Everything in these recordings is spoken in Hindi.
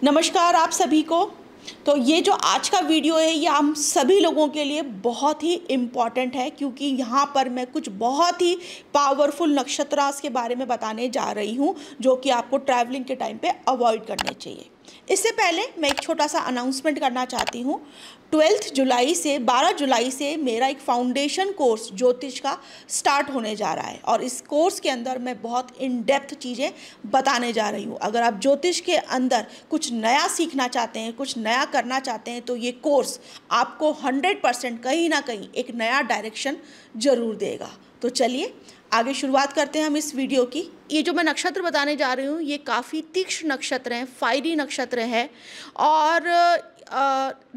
नमस्कार आप सभी को। तो ये जो आज का वीडियो है ये हम सभी लोगों के लिए बहुत ही इम्पॉर्टेंट है, क्योंकि यहाँ पर मैं कुछ बहुत ही पावरफुल नक्षत्रास के बारे में बताने जा रही हूँ जो कि आपको ट्रैवलिंग के टाइम पे अवॉइड करने चाहिए। इससे पहले मैं एक छोटा सा अनाउंसमेंट करना चाहती हूँ। 12 जुलाई से 12 जुलाई से मेरा एक फाउंडेशन कोर्स ज्योतिष का स्टार्ट होने जा रहा है और इस कोर्स के अंदर मैं बहुत इन डेप्थ चीज़ें बताने जा रही हूँ। अगर आप ज्योतिष के अंदर कुछ नया सीखना चाहते हैं, कुछ नया करना चाहते हैं, तो ये कोर्स आपको 100% कहीं ना कहीं एक नया डायरेक्शन ज़रूर देगा। तो चलिए आगे शुरुआत करते हैं हम इस वीडियो की। ये जो मैं नक्षत्र बताने जा रही हूँ ये काफ़ी तीक्ष्ण नक्षत्र हैं, फायरी नक्षत्र है और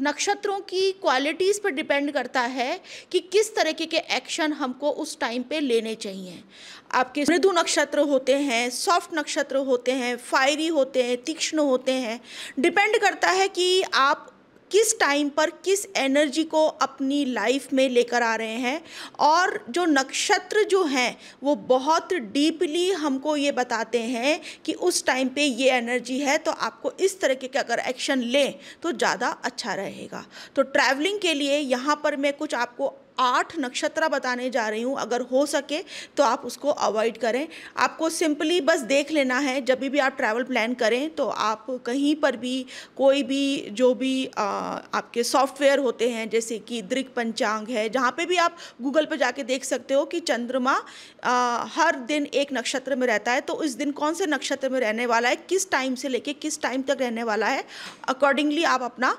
नक्षत्रों की क्वालिटीज़ पर डिपेंड करता है कि किस तरीके के एक्शन हमको उस टाइम पे लेने चाहिए। आपके मृदु नक्षत्र होते हैं, सॉफ्ट नक्षत्र होते हैं, फायरी होते हैं, तीक्ष्ण होते हैं। डिपेंड करता है कि आप किस टाइम पर किस एनर्जी को अपनी लाइफ में लेकर आ रहे हैं। और जो नक्षत्र जो हैं वो बहुत डीपली हमको ये बताते हैं कि उस टाइम पे ये एनर्जी है, तो आपको इस तरीके के अगर एक्शन लें तो ज़्यादा अच्छा रहेगा। तो ट्रैवलिंग के लिए यहाँ पर मैं कुछ आपको 8 नक्षत्र बताने जा रही हूँ। अगर हो सके तो आप उसको अवॉइड करें। आपको सिंपली बस देख लेना है, जब भी आप ट्रैवल प्लान करें तो आप कहीं पर भी कोई भी जो भी आपके सॉफ्टवेयर होते हैं जैसे कि दृक पंचांग है, जहाँ पे भी आप गूगल पे जाके देख सकते हो कि चंद्रमा हर दिन एक नक्षत्र में रहता है, तो इस दिन कौन से नक्षत्र में रहने वाला है, किस टाइम से लेके किस टाइम तक रहने वाला है, अकॉर्डिंगली आप अपना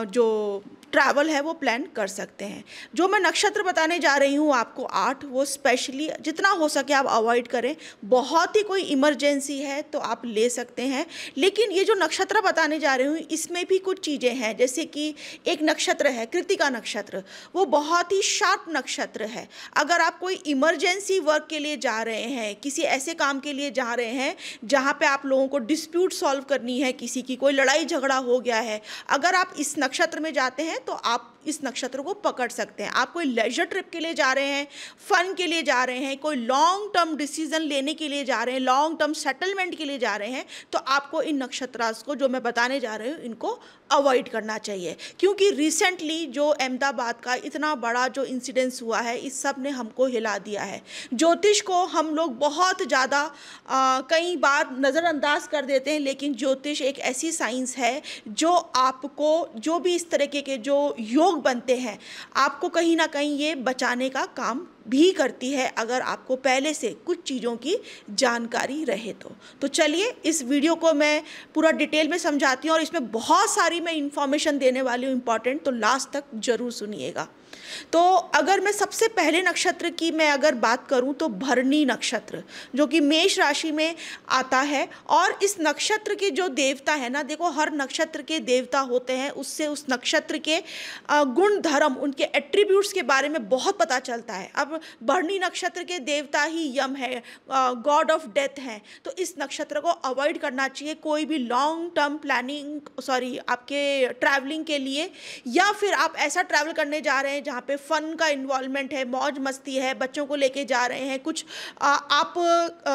जो ट्रैवल है वो प्लान कर सकते हैं। जो मैं नक्षत्र बताने जा रही हूँ आपको 8, वो स्पेशली जितना हो सके आप अवॉइड करें। बहुत ही कोई इमरजेंसी है तो आप ले सकते हैं, लेकिन ये जो नक्षत्र बताने जा रही हूँ इसमें भी कुछ चीज़ें हैं। जैसे कि एक नक्षत्र है कृत्तिका नक्षत्र, वो बहुत ही शार्प नक्षत्र है। अगर आप कोई इमरजेंसी वर्क के लिए जा रहे हैं, किसी ऐसे काम के लिए जा रहे हैं जहाँ पे आप लोगों को डिस्प्यूट सॉल्व करनी है, किसी की कोई लड़ाई झगड़ा हो गया है, अगर आप इस नक्षत्र में जाते हैं तो आप इस नक्षत्र को पकड़ सकते हैं। आप कोई लेजर ट्रिप के लिए जा रहे हैं, फन के लिए जा रहे हैं, कोई लॉन्ग टर्म डिसीजन लेने के लिए जा रहे हैं, लॉन्ग टर्म सेटलमेंट के लिए जा रहे हैं, तो आपको इन नक्षत्रास को जो मैं बताने जा रही हूँ इनको अवॉइड करना चाहिए। क्योंकि रिसेंटली जो अहमदाबाद का इतना बड़ा जो इंसिडेंस हुआ है, इस सब ने हमको हिला दिया है। ज्योतिष को हम लोग बहुत ज़्यादा कई बार नज़रअंदाज कर देते हैं, लेकिन ज्योतिष एक ऐसी साइंस है जो आपको जो भी इस तरीके के जो योग बनते हैं आपको कहीं ना कहीं ये बचाने का काम भी करती है, अगर आपको पहले से कुछ चीज़ों की जानकारी रहे तो चलिए इस वीडियो को मैं पूरा डिटेल में समझाती हूँ और इसमें बहुत सारी मैं इंफॉर्मेशन देने वाली हूँ इंपॉर्टेंट, तो लास्ट तक ज़रूर सुनिएगा। तो अगर मैं सबसे पहले नक्षत्र की मैं अगर बात करूं तो भरणी नक्षत्र जो कि मेष राशि में आता है, और इस नक्षत्र के जो देवता है ना, देखो हर नक्षत्र के देवता होते हैं, उससे उस नक्षत्र के गुण धर्म, उनके एट्रीब्यूट्स के बारे में बहुत पता चलता है। अब भरणी नक्षत्र के देवता ही यम है, गॉड ऑफ डेथ है, तो इस नक्षत्र को अवॉइड करना चाहिए कोई भी लॉन्ग टर्म प्लानिंग आपके ट्रैवलिंग के लिए, या फिर आप ऐसा ट्रैवल करने जा रहे हैं जहाँ पे फन का इन्वॉल्वमेंट है, मौज मस्ती है, बच्चों को लेके जा रहे हैं, कुछ आप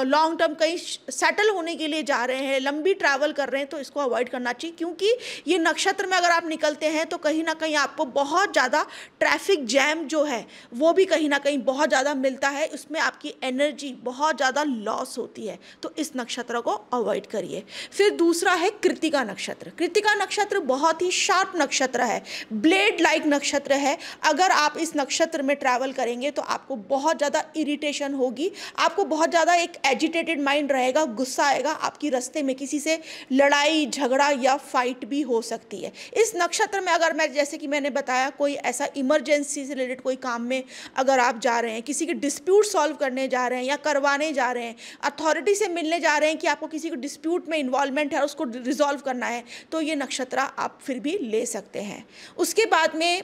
लॉन्ग टर्म कहीं सेटल होने के लिए जा रहे हैं, लंबी ट्रैवल कर रहे हैं, तो इसको अवॉइड करना चाहिए। क्योंकि ये नक्षत्र में अगर आप निकलते हैं तो कहीं ना कहीं आपको बहुत ज़्यादा ट्रैफिक जैम जो है वो भी कहीं ना कहीं बहुत ज़्यादा मिलता है, उसमें आपकी एनर्जी बहुत ज़्यादा लॉस होती है, तो इस नक्षत्र को अवॉइड करिए। फिर दूसरा है कृत्तिका नक्षत्र। कृत्तिका नक्षत्र बहुत ही शार्प नक्षत्र है, ब्लेड लाइक नक्षत्र है। अगर आप इस नक्षत्र में ट्रैवल करेंगे तो आपको बहुत ज़्यादा इरिटेशन होगी, आपको बहुत ज़्यादा एक एजिटेटेड माइंड रहेगा, गुस्सा आएगा, आपकी रास्ते में किसी से लड़ाई झगड़ा या फाइट भी हो सकती है। इस नक्षत्र में अगर मैं जैसे कि मैंने बताया कोई ऐसा इमरजेंसी से रिलेटेड कोई काम में अगर आप जा रहे हैं, किसी के डिस्प्यूट सॉल्व करने जा रहे हैं या करवाने जा रहे हैं, अथॉरिटी से मिलने जा रहे हैं कि आपको किसी को डिस्प्यूट में इन्वॉल्वमेंट है और उसको रिजॉल्व करना है, तो ये नक्षत्र आप फिर भी ले सकते हैं। उसके बाद में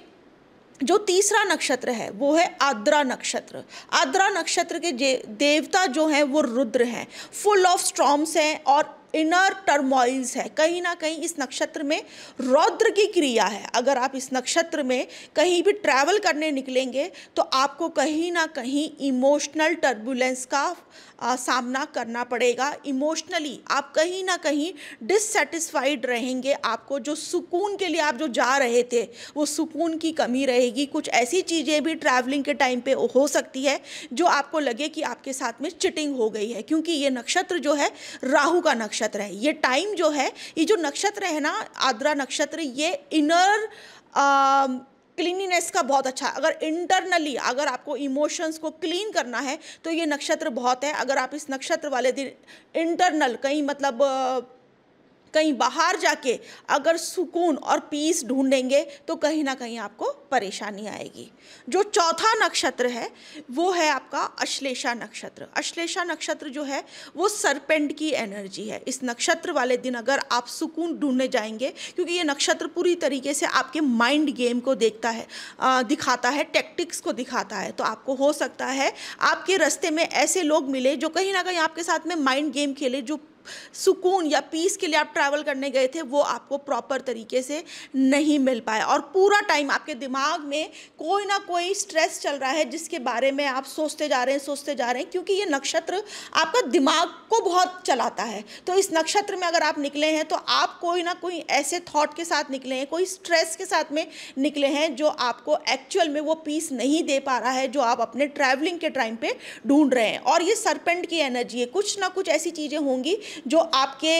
जो तीसरा नक्षत्र है वो है आद्रा नक्षत्र। आद्रा नक्षत्र के देवता जो हैं वो रुद्र हैं, फुल ऑफ स्टॉर्म्स हैं और इनर टर्मोइल्स है, कहीं ना कहीं इस नक्षत्र में रौद्र की क्रिया है। अगर आप इस नक्षत्र में कहीं भी ट्रैवल करने निकलेंगे तो आपको कहीं ना कहीं इमोशनल टर्बुलेंस का सामना करना पड़ेगा। इमोशनली आप कहीं ना कहीं डिससेटिस्फाइड रहेंगे। आपको जो सुकून के लिए आप जो जा रहे थे वो सुकून की कमी रहेगी। कुछ ऐसी चीज़ें भी ट्रैवलिंग के टाइम पे हो सकती है जो आपको लगे कि आपके साथ में चिटिंग हो गई है, क्योंकि ये नक्षत्र जो है राहु का नक्षत्र है। ये टाइम जो है, ये जो नक्षत्र है ना, आद्रा नक्षत्र, ये इनर क्लीनिनेस का बहुत अच्छा। अगर इंटरनली अगर आपको इमोशंस को क्लीन करना है तो ये नक्षत्र बहुत है। अगर आप इस नक्षत्र वाले दिन इंटरनल कहीं मतलब कहीं बाहर जाके अगर सुकून और पीस ढूंढेंगे तो कहीं ना कहीं आपको परेशानी आएगी। जो चौथा नक्षत्र है वो है आपका अश्लेषा नक्षत्र। अश्लेषा नक्षत्र जो है वो सरपेंट की एनर्जी है। इस नक्षत्र वाले दिन अगर आप सुकून ढूंढने जाएंगे, क्योंकि ये नक्षत्र पूरी तरीके से आपके माइंड गेम को देखता है, दिखाता है, टैक्टिक्स को दिखाता है। तो आपको हो सकता है आपके रास्ते में ऐसे लोग मिले जो कहीं ना कहीं आपके साथ में माइंड गेम खेले। जो सुकून या पीस के लिए आप ट्रैवल करने गए थे वो आपको प्रॉपर तरीके से नहीं मिल पाया, और पूरा टाइम आपके दिमाग में कोई ना कोई स्ट्रेस चल रहा है जिसके बारे में आप सोचते जा रहे हैं, क्योंकि ये नक्षत्र आपका दिमाग को बहुत चलाता है। तो इस नक्षत्र में अगर आप निकले हैं तो आप कोई ना कोई ऐसे थॉट के साथ निकले हैं, कोई स्ट्रेस के साथ में निकले हैं जो आपको एक्चुअल में वो पीस नहीं दे पा रहा है जो आप अपने ट्रैवलिंग के टाइम पे ढूंढ रहे हैं। और ये सरपेंट की एनर्जी है। कुछ ना कुछ ऐसी चीज़ें होंगी जो आपके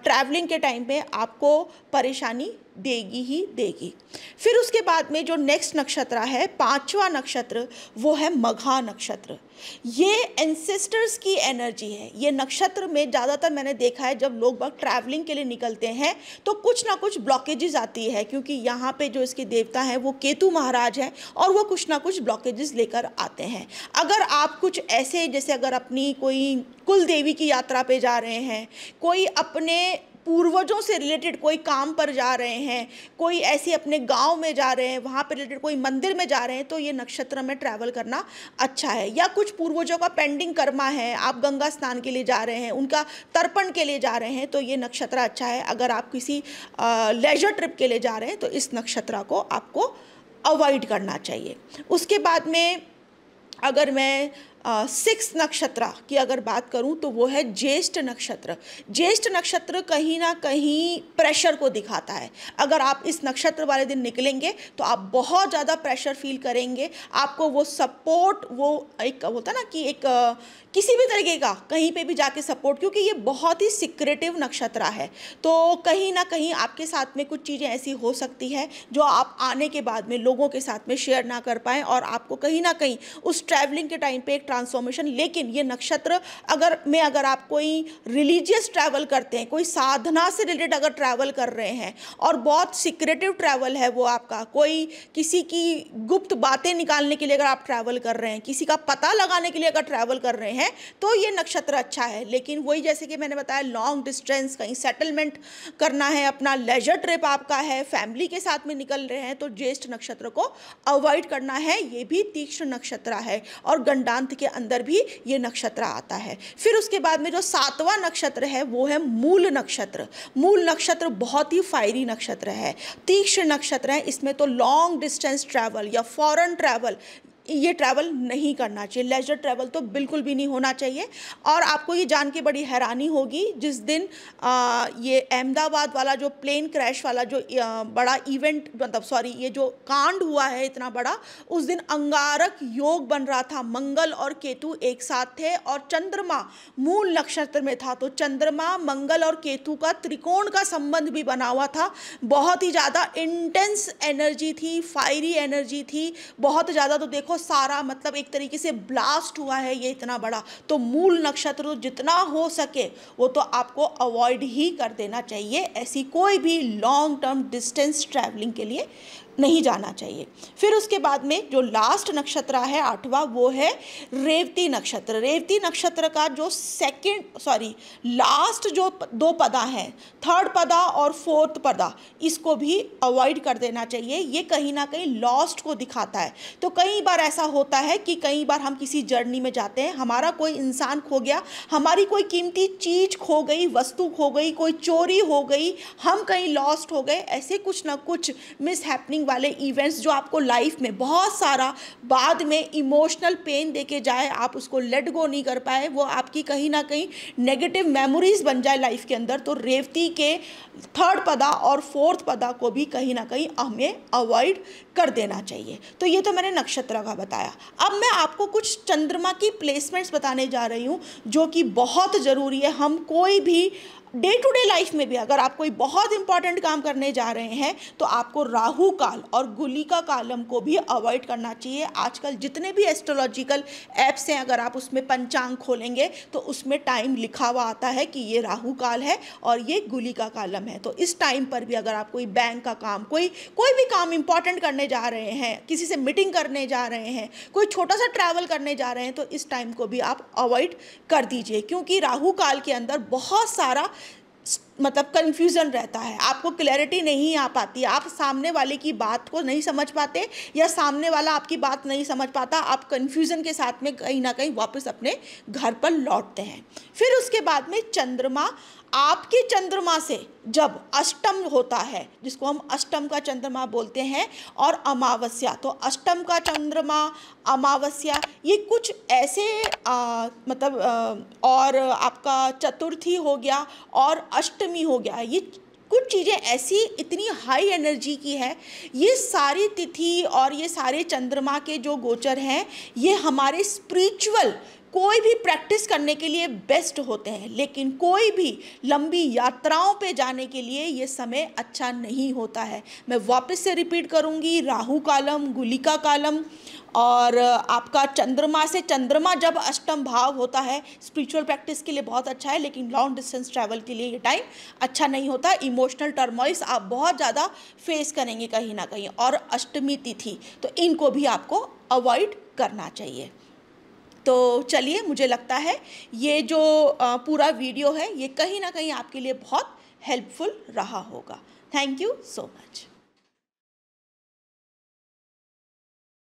ट्रैवलिंग के टाइम पे आपको परेशानी देगी ही देगी। फिर उसके बाद में जो नेक्स्ट नक्षत्र है, पांचवा नक्षत्र, वो है मघा नक्षत्र। ये एंसेस्टर्स की एनर्जी है। ये नक्षत्र में ज़्यादातर मैंने देखा है जब लोग बाग ट्रैवलिंग के लिए निकलते हैं तो कुछ ना कुछ ब्लॉकेजेस आती है, क्योंकि यहाँ पे जो इसके देवता हैं वो केतु महाराज हैं और वो कुछ ना कुछ ब्लॉकेजेस लेकर आते हैं। अगर आप कुछ ऐसे, जैसे अगर अपनी कोई कुल देवी की यात्रा पे जा रहे हैं, कोई अपने पूर्वजों से रिलेटेड कोई काम पर जा रहे हैं, कोई ऐसे अपने गांव में जा रहे हैं, वहाँ पे रिलेटेड कोई मंदिर में जा रहे हैं, तो ये नक्षत्र में ट्रैवल करना अच्छा है। या कुछ पूर्वजों का पेंडिंग कर्मा है, आप गंगा स्नान के लिए जा रहे हैं, उनका तर्पण के लिए जा रहे हैं, तो ये नक्षत्र अच्छा है। अगर आप किसी लेजर ट्रिप के लिए जा रहे हैं तो इस नक्षत्र को आपको अवॉइड करना चाहिए। उसके बाद में अगर मैं 6 नक्षत्र की अगर बात करूं तो वो है ज्येष्ठ नक्षत्र। ज्येष्ठ नक्षत्र कहीं ना कहीं प्रेशर को दिखाता है। अगर आप इस नक्षत्र वाले दिन निकलेंगे तो आप बहुत ज़्यादा प्रेशर फील करेंगे। आपको वो सपोर्ट, वो एक होता ना कि एक किसी भी तरीके का कहीं पे भी जाके सपोर्ट, क्योंकि ये बहुत ही सिक्रेटिव नक्षत्र है, तो कहीं ना कहीं आपके साथ में कुछ चीज़ें ऐसी हो सकती है जो आप आने के बाद में लोगों के साथ में शेयर ना कर पाएँ और आपको कहीं ना कहीं उस ट्रैवलिंग के टाइम पे एक ट्रांसफॉर्मेशन। लेकिन ये नक्षत्र अगर आप कोई रिलीजियस ट्रैवल करते हैं, कोई साधना से रिलेटेड अगर ट्रैवल कर रहे हैं और बहुत सिक्रेटिव ट्रैवल है वो आपका, कोई किसी की गुप्त बातें निकालने के लिए अगर आप ट्रैवल कर रहे हैं, किसी का पता लगाने के लिए अगर ट्रैवल कर रहे हैं, तो ये नक्षत्र अच्छा है। लेकिन वही जैसे कि मैंने बताया, लॉन्ग डिस्टेंस, कहीं सेटलमेंट करना है, अपना लेजर ट्रिप आपका है, फैमिली के साथ में निकल रहे हैं, तो ज्येष्ठ नक्षत्र को अवॉइड करना है। ये भी तीक्ष्ण नक्षत्र है और गंडांत के अंदर भी ये नक्षत्र आता है। फिर उसके बाद में जो 7वां नक्षत्र है वो है मूल नक्षत्र। मूल नक्षत्र बहुत ही फायरी नक्षत्र है, तीक्ष्ण नक्षत्र है। इसमें तो लॉन्ग डिस्टेंस ट्रैवल या फॉरेन ट्रैवल, ये ट्रैवल नहीं करना चाहिए। लेजर ट्रैवल तो बिल्कुल भी नहीं होना चाहिए। और आपको ये जान के बड़ी हैरानी होगी जिस दिन ये अहमदाबाद वाला जो प्लेन क्रैश वाला जो बड़ा इवेंट, मतलब सॉरी, ये जो कांड हुआ है इतना बड़ा, उस दिन अंगारक योग बन रहा था। मंगल और केतु एक साथ थे और चंद्रमा मूल नक्षत्र में था, तो चंद्रमा, मंगल और केतु का त्रिकोण का संबंध भी बना हुआ था। बहुत ही ज़्यादा इंटेंस एनर्जी थी, फायरी एनर्जी थी, बहुत ज़्यादा। तो देखो सारा मतलब एक तरीके से ब्लास्ट हुआ है ये इतना बड़ा। तो मूल नक्षत्र तो जितना हो सके वो तो आपको अवॉइड ही कर देना चाहिए। ऐसी कोई भी लॉन्ग टर्म डिस्टेंस ट्रैवलिंग के लिए नहीं जाना चाहिए। फिर उसके बाद में जो लास्ट नक्षत्र है 8वां, वो है रेवती नक्षत्र। रेवती नक्षत्र का जो लास्ट जो 2 पदा हैं, 3rd पदा और 4th पदा, इसको भी अवॉइड कर देना चाहिए। ये कहीं ना कहीं लॉस्ट को दिखाता है। तो कई बार ऐसा होता है कि कई बार हम किसी जर्नी में जाते हैं, हमारा कोई इंसान खो गया, हमारी कोई कीमती चीज़ खो गई, वस्तु खो गई, कोई चोरी हो गई, हम कहीं लॉस्ट हो गए, ऐसे कुछ ना कुछ मिस हैपनिंग वाले इवेंट्स जो आपको लाइफ में बहुत सारा बाद में इमोशनल पेन देके जाए, आप उसको लेट गो नहीं कर पाए, वो आपकी कहीं ना कहीं नेगेटिव मेमोरीज बन जाए लाइफ के अंदर, तो रेवती के 3rd पदा और 4th पदा को भी कहीं ना कहीं हमें अवॉइड कर देना चाहिए। तो ये तो मैंने नक्षत्र का बताया। अब मैं आपको कुछ चंद्रमा की प्लेसमेंट्स बताने जा रही हूँ जो कि बहुत ज़रूरी है। हम कोई भी डे टू डे लाइफ में भी अगर आप कोई बहुत इंपॉर्टेंट काम करने जा रहे हैं तो आपको राहु काल और गुलिका कालम को भी अवॉइड करना चाहिए। आजकल जितने भी एस्ट्रोलॉजिकल ऐप्स हैं, अगर आप उसमें पंचांग खोलेंगे तो उसमें टाइम लिखा हुआ आता है कि ये राहु काल है और ये गुलिका कालम है। तो इस टाइम पर भी अगर आप कोई बैंक का काम, कोई भी काम इंपॉर्टेंट करने जा रहे हैं, किसी से मीटिंग करने जा रहे हैं, कोई छोटा सा ट्रैवल करने जा रहे हैं, तो इस टाइम को भी आप अवॉइड कर दीजिए, क्योंकि राहु काल के अंदर बहुत सारा मतलब कन्फ्यूज़न रहता है, आपको क्लैरिटी नहीं आ पाती, आप सामने वाले की बात को नहीं समझ पाते या सामने वाला आपकी बात नहीं समझ पाता, आप कन्फ्यूज़न के साथ में कहीं ना कहीं वापस अपने घर पर लौटते हैं। फिर उसके बाद में चंद्रमा, आपके चंद्रमा से जब अष्टम होता है, जिसको हम अष्टम का चंद्रमा बोलते हैं, और अमावस्या, तो अष्टम का चंद्रमा, अमावस्या, ये कुछ ऐसे और आपका चतुर्थी हो गया और अष्टमी हो गया, ये कुछ चीज़ें ऐसी इतनी हाई एनर्जी की है। ये सारी तिथि और ये सारे चंद्रमा के जो गोचर हैं, ये हमारे स्पिरिचुअल कोई भी प्रैक्टिस करने के लिए बेस्ट होते हैं, लेकिन कोई भी लंबी यात्राओं पे जाने के लिए ये समय अच्छा नहीं होता है। मैं वापस से रिपीट करूँगी, राहु कालम, गुलिका कालम और आपका चंद्रमा से, चंद्रमा जब अष्टम भाव होता है स्पिरिचुअल प्रैक्टिस के लिए बहुत अच्छा है, लेकिन लॉन्ग डिस्टेंस ट्रैवल के लिए ये टाइम अच्छा नहीं होता। इमोशनल टर्मोइल्स आप बहुत ज़्यादा फेस करेंगे कहीं ना कहीं। और अष्टमी तिथि, तो इनको भी आपको अवॉइड करना चाहिए। तो चलिए, मुझे लगता है ये जो पूरा वीडियो है ये कहीं ना कहीं आपके लिए बहुत हेल्पफुल रहा होगा। Thank you so much.